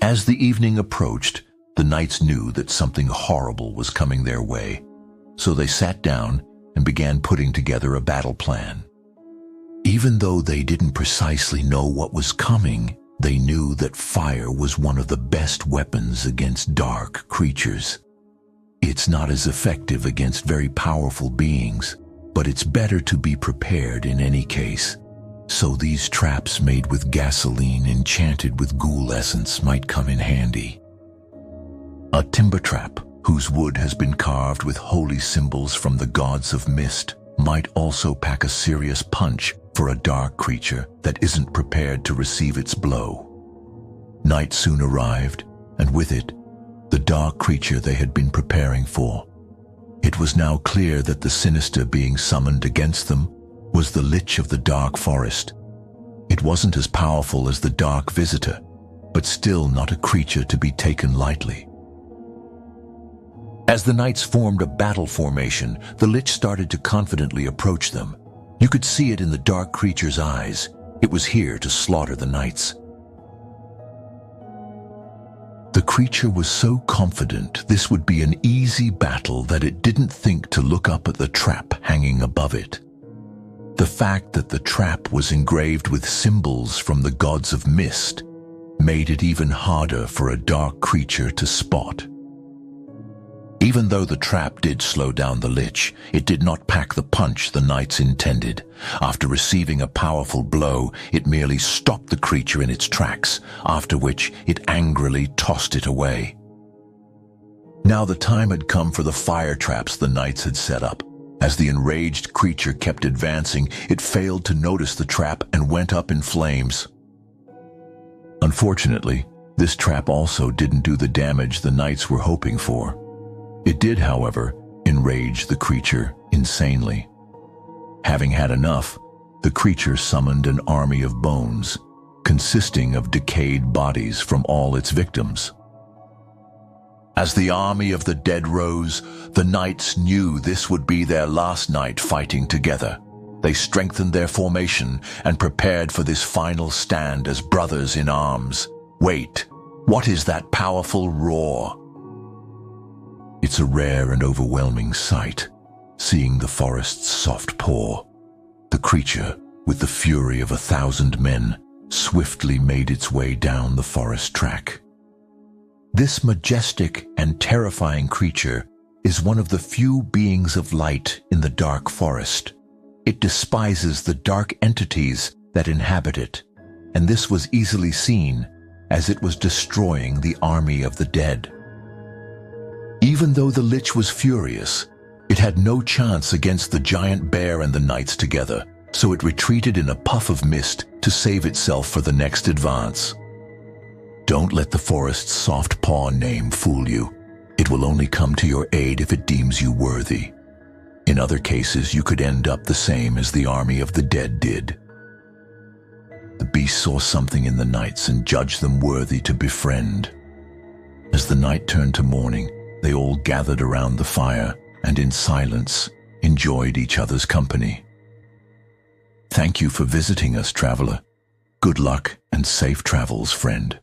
As the evening approached, the knights knew that something horrible was coming their way, so they sat down and began putting together a battle plan. Even though they didn't precisely know what was coming, they knew that fire was one of the best weapons against dark creatures. It's not as effective against very powerful beings, but it's better to be prepared in any case. So these traps made with gasoline enchanted with ghoul essence might come in handy. A timber trap, whose wood has been carved with holy symbols from the gods of mist, might also pack a serious punch for a dark creature that isn't prepared to receive its blow. Night soon arrived, and with it, the dark creature they had been preparing for. It was now clear that the sinister being summoned against them was the Lich of the Dark Forest. It wasn't as powerful as the Dark Visitor, but still not a creature to be taken lightly. As the knights formed a battle formation, the Lich started to confidently approach them. You could see it in the dark creature's eyes. It was here to slaughter the knights. The creature was so confident this would be an easy battle that it didn't think to look up at the trap hanging above it. The fact that the trap was engraved with symbols from the gods of mist made it even harder for a dark creature to spot. Even though the trap did slow down the Lich, it did not pack the punch the knights intended. After receiving a powerful blow, it merely stopped the creature in its tracks, after which it angrily tossed it away. Now the time had come for the fire traps the knights had set up. As the enraged creature kept advancing, it failed to notice the trap and went up in flames. Unfortunately, this trap also didn't do the damage the knights were hoping for. It did, however, enrage the creature insanely. Having had enough, the creature summoned an army of bones, consisting of decayed bodies from all its victims. As the army of the dead rose, the knights knew this would be their last night fighting together. They strengthened their formation and prepared for this final stand as brothers in arms. Wait, what is that powerful roar? It's a rare and overwhelming sight, seeing the forest's soft paw. The creature, with the fury of 1,000 men, swiftly made its way down the forest track. This majestic and terrifying creature is one of the few beings of light in the dark forest. It despises the dark entities that inhabit it, and this was easily seen as it was destroying the army of the dead. Even though the Lich was furious, it had no chance against the giant bear and the knights together, so it retreated in a puff of mist to save itself for the next advance. Don't let the forest's soft paw name fool you. It will only come to your aid if it deems you worthy. In other cases, you could end up the same as the army of the dead did. The beast saw something in the knights and judged them worthy to befriend. As the night turned to morning, they all gathered around the fire and in silence enjoyed each other's company. Thank you for visiting us, traveler. Good luck and safe travels, friend.